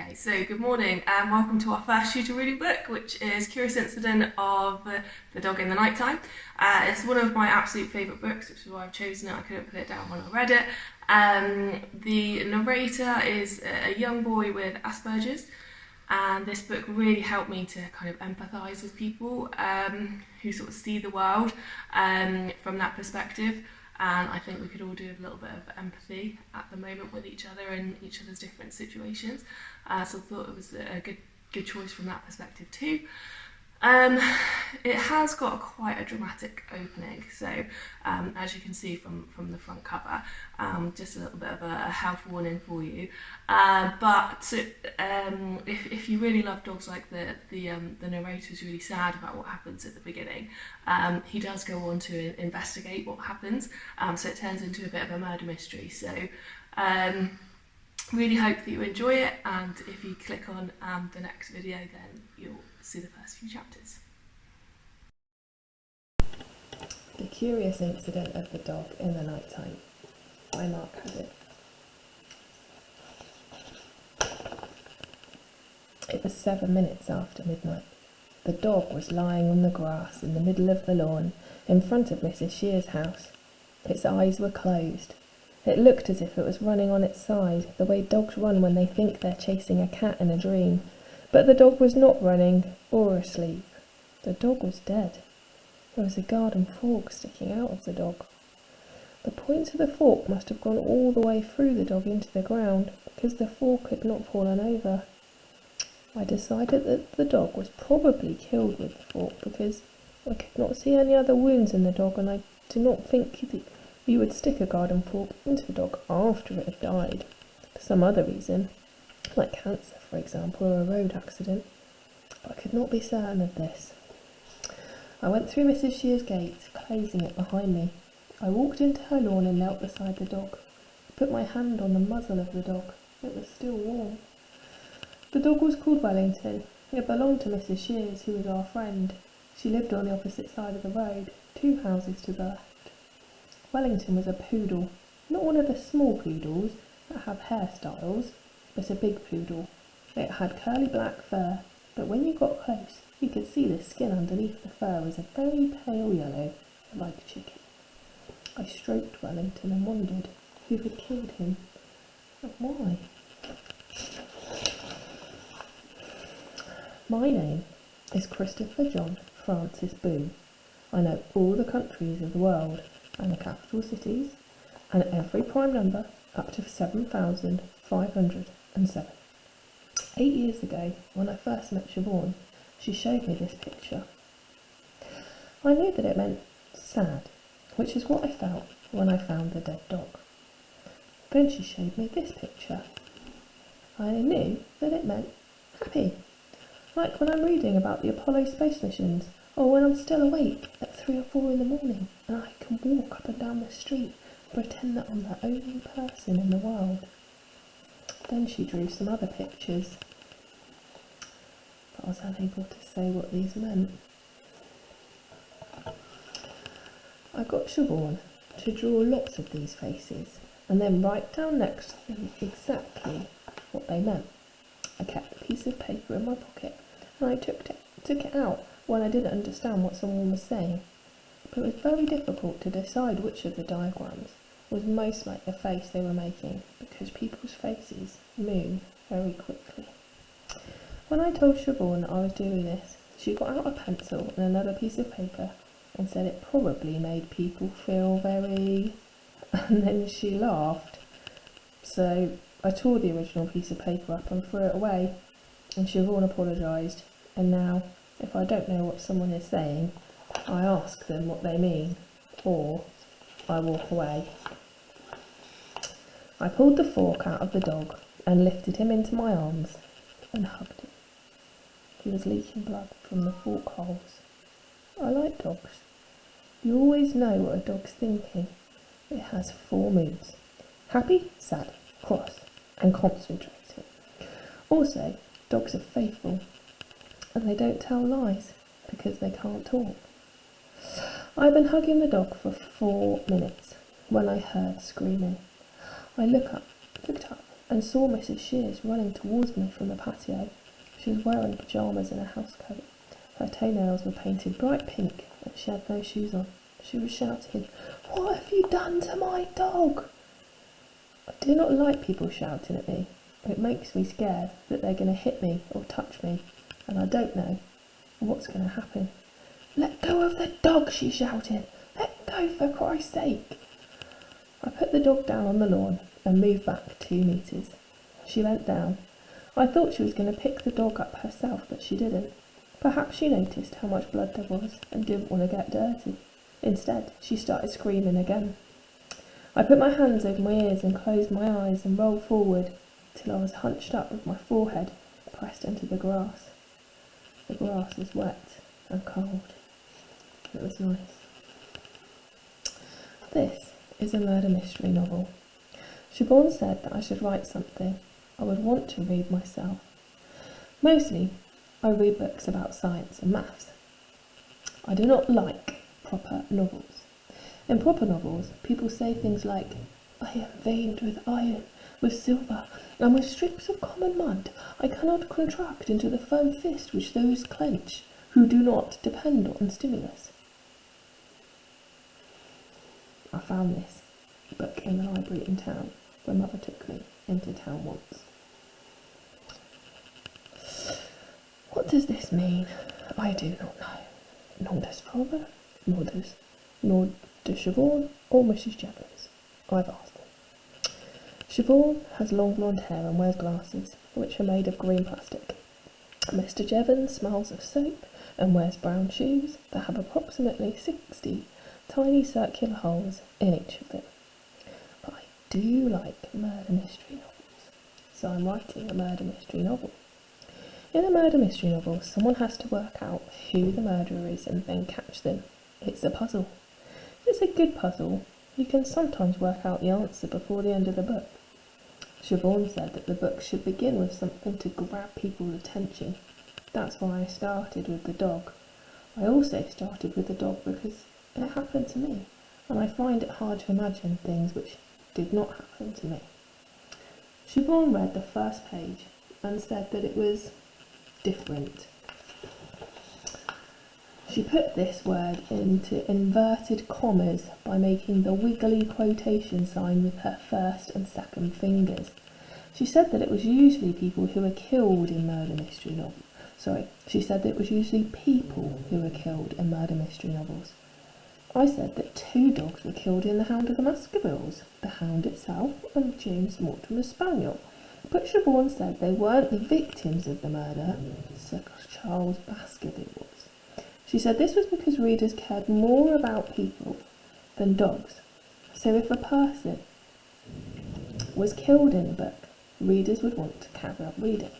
Okay, so good morning and welcome to our first shooter reading book, which is Curious Incident of the Dog in the Nighttime. It's one of my absolute favourite books, which is why I've chosen it. I couldn't put it down when I read it. The narrator is a young boy with Asperger's, and this book really helped me to kind of empathise with people who sort of see the world from that perspective. And I think we could all do a little bit of empathy at the moment with each other and each other's different situations. So I thought it was a good choice from that perspective too. Um, it has got quite a dramatic opening, so as you can see from the front cover, just a little bit of a health warning for you. But if you really love dogs, like the narrator is really sad about what happens at the beginning. He does go on to investigate what happens, so it turns into a bit of a murder mystery. So really hope that you enjoy it, and if you click on the next video, then you'll see the first few chapters. The Curious Incident of the Dog in the Nighttime by Mark Hadden. It was 7 minutes after midnight. The dog was lying on the grass in the middle of the lawn in front of Mrs. Shear's house. Its eyes were closed. It looked as if it was running on its side, the way dogs run when they think they're chasing a cat in a dream. But the dog was not running or asleep. The dog was dead. There was a garden fork sticking out of the dog. The point of the fork must have gone all the way through the dog into the ground, because the fork had not fallen over. I decided that the dog was probably killed with the fork, because I could not see any other wounds in the dog, and I do not think that you would stick a garden fork into a dog after it had died, for some other reason, like cancer, for example, or a road accident. But I could not be certain of this. I went through Mrs. Shear's gate, closing it behind me. I walked into her lawn and knelt beside the dog. I put my hand on the muzzle of the dog. It was still warm. The dog was called Wellington. It belonged to Mrs. Shear's, who was our friend. She lived on the opposite side of the road, 2 houses to the left. Wellington was a poodle, not one of the small poodles that have hairstyles, but a big poodle. It had curly black fur, but when you got close, you could see the skin underneath the fur was a very pale yellow, like chicken. I stroked Wellington and wondered who had killed him, and why. My name is Christopher John Francis Boone. I know all the countries of the world, and the capital cities, and every prime number up to 7,507. 8 years ago, when I first met Siobhan, she showed me this picture. I knew that it meant sad, which is what I felt when I found the dead dog. Then she showed me this picture. I knew that it meant happy, like when I'm reading about the Apollo space missions, or when I'm still awake at 3 or 4 in the morning and I can walk up and down the street and pretend that I'm the only person in the world. Then she drew some other pictures, but I was unable to say what these meant. I got Siobhan to draw lots of these faces and then write down next to them exactly what they meant. I kept a piece of paper in my pocket and I took it out when I didn't understand what someone was saying. But it was very difficult to decide which of the diagrams was most like the face they were making, because people's faces move very quickly. When I told Siobhan I was doing this, she got out a pencil and another piece of paper and said it probably made people feel very... and then she laughed. So I tore the original piece of paper up and threw it away, and Siobhan apologised, and now, if I don't know what someone is saying, I ask them what they mean, or I walk away. I pulled the fork out of the dog and lifted him into my arms and hugged him. He was leaking blood from the fork holes. I like dogs. You always know what a dog's thinking. It has 4 moods: happy, sad, cross, and concentrating. Also, dogs are faithful, and they don't tell lies because they can't talk. I'd been hugging the dog for 4 minutes when I heard screaming. I looked up and saw Mrs. Shears running towards me from the patio. She was wearing pyjamas and a housecoat. Her toenails were painted bright pink, and she had no shoes on. She was shouting, "What have you done to my dog?" I do not like people shouting at me. It makes me scared that they're going to hit me or touch me, and I don't know what's going to happen. "Let go of the dog," she shouted. "Let go, for Christ's sake." I put the dog down on the lawn and moved back 2 metres. She bent down. I thought she was going to pick the dog up herself, but she didn't. Perhaps she noticed how much blood there was and didn't want to get dirty. Instead, she started screaming again. I put my hands over my ears and closed my eyes and rolled forward till I was hunched up with my forehead pressed into the grass. The grass was wet and cold. It was nice. This is a murder mystery novel. Siobhan said that I should write something I would want to read myself. Mostly, I read books about science and maths. I do not like proper novels. In proper novels, people say things like, "I am veined with iron, with silver, and with strips of common mud. I cannot contract into the firm fist which those clench who do not depend on stimulus." I found this book in the library in town when Mother took me into town once. What does this mean? I do not know. Nor does Father, nor does Siobhan or Mrs. Jevons. I've asked them. Siobhan has long blonde hair and wears glasses, which are made of green plastic. Mr. Jevons smells of soap and wears brown shoes that have approximately 60 tiny circular holes in each of them. But I do like murder mystery novels, so I'm writing a murder mystery novel. In a murder mystery novel, someone has to work out who the murderer is and then catch them. It's a puzzle. If it's a good puzzle, you can sometimes work out the answer before the end of the book. Siobhan said that the book should begin with something to grab people's attention. That's why I started with the dog. I also started with the dog because it happened to me, and I find it hard to imagine things which did not happen to me. Siobhan read the first page and said that it was different. She put this word into inverted commas by making the wiggly quotation sign with her first and second fingers. She said that it was usually people who were killed in murder mystery novels. She said that it was usually people who were killed in murder mystery novels. I said that 2 dogs were killed in The Hound of the Baskervilles, the hound itself and James Mortimer's spaniel. But Siobhan said they weren't the victims of the murder, Sir Charles Baskerville was. She said this was because readers cared more about people than dogs. So if a person was killed in a book, readers would want to carry on reading.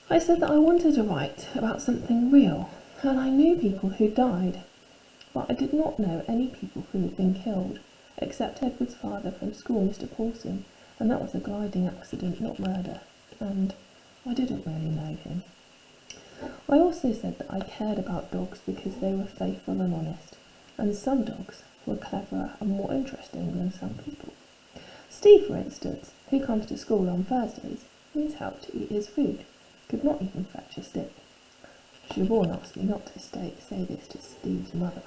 I said that I wanted to write about something real, and I knew people who died, but I did not know any people who had been killed, except Edward's father from school, Mr. Paulson, and that was a gliding accident, not murder, and I didn't really know him. I also said that I cared about dogs because they were faithful and honest, and some dogs were cleverer and more interesting than some people. Steve, for instance, who comes to school on Thursdays, needs help to eat his food, could not even fetch a stick. Siobhan asked me not to say this to Steve's mother.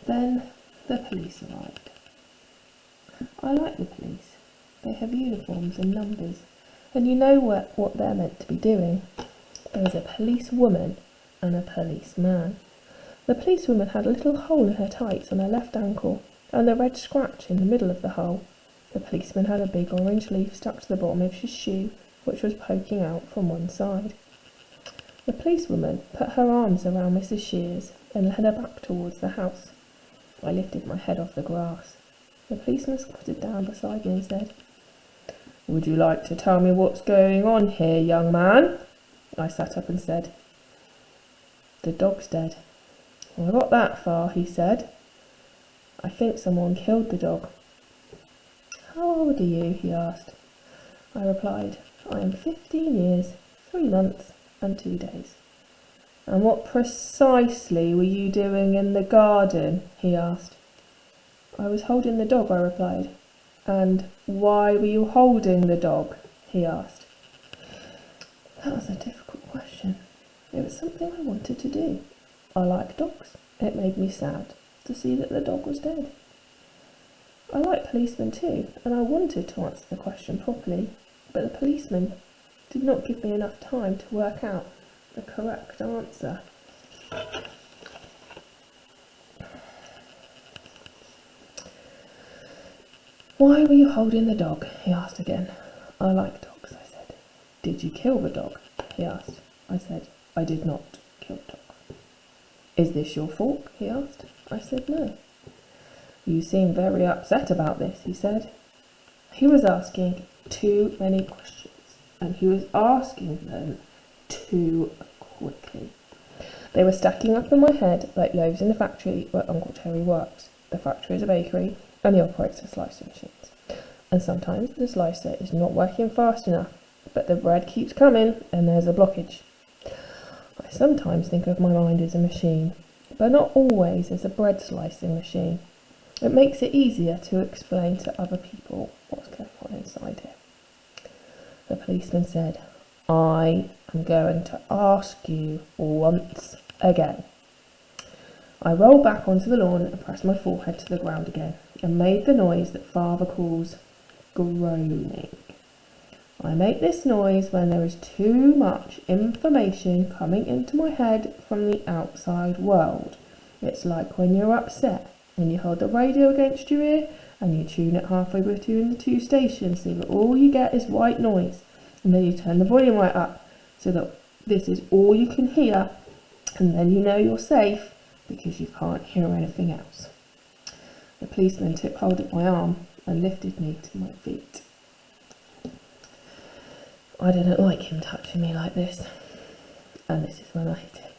Then the police arrived. I like the police. They have uniforms and numbers, and you know what they're meant to be doing. There is a policewoman and a policeman. The policewoman had a little hole in her tights on her left ankle, and a red scratch in the middle of the hole. The policeman had a big orange leaf stuck to the bottom of his shoe, which was poking out from one side. The policewoman put her arms around Mrs. Shears and led her back towards the house. I lifted my head off the grass. The policeman squatted down beside me and said, "Would you like to tell me what's going on here, young man?" I sat up and said, "The dog's dead." "I got that far," he said. "I think someone killed the dog." "How old are you?" he asked. I replied, "I am 15 years, 3 months and 2 days." "And what precisely were you doing in the garden?" he asked. "I was holding the dog," I replied. And why were you holding the dog? He asked. That was a difficult question. It was something I wanted to do. I like dogs. It made me sad to see that the dog was dead. I like policemen too, and I wanted to answer the question properly, but the policeman did not give me enough time to work out the correct answer. Why were you holding the dog? He asked again. I like dogs, I said. Did you kill the dog? He asked. I said, I did not kill the dog. Is this your fault? He asked. I said, no. You seem very upset about this, he said. He was asking too many questions, and he was asking them too quickly. They were stacking up in my head like loaves in the factory where Uncle Terry works. The factory is a bakery, and he operates the slicing machines. And sometimes the slicer is not working fast enough, but the bread keeps coming, and there's a blockage. I sometimes think of my mind as a machine, but not always as a bread slicing machine. It makes it easier to explain to other people what's going on inside here. The policeman said, I am going to ask you once again. I rolled back onto the lawn and pressed my forehead to the ground again and made the noise that Father calls groaning. I make this noise when there is too much information coming into my head from the outside world. It's like when you're upset and you hold the radio against your ear and you tune it halfway between the two stations so that all you get is white noise, and then you turn the volume right up so that this is all you can hear, and then you know you're safe because you can't hear anything else. The policeman took hold of my arm and lifted me to my feet. I didn't like him touching me like this, and this is when I hit him.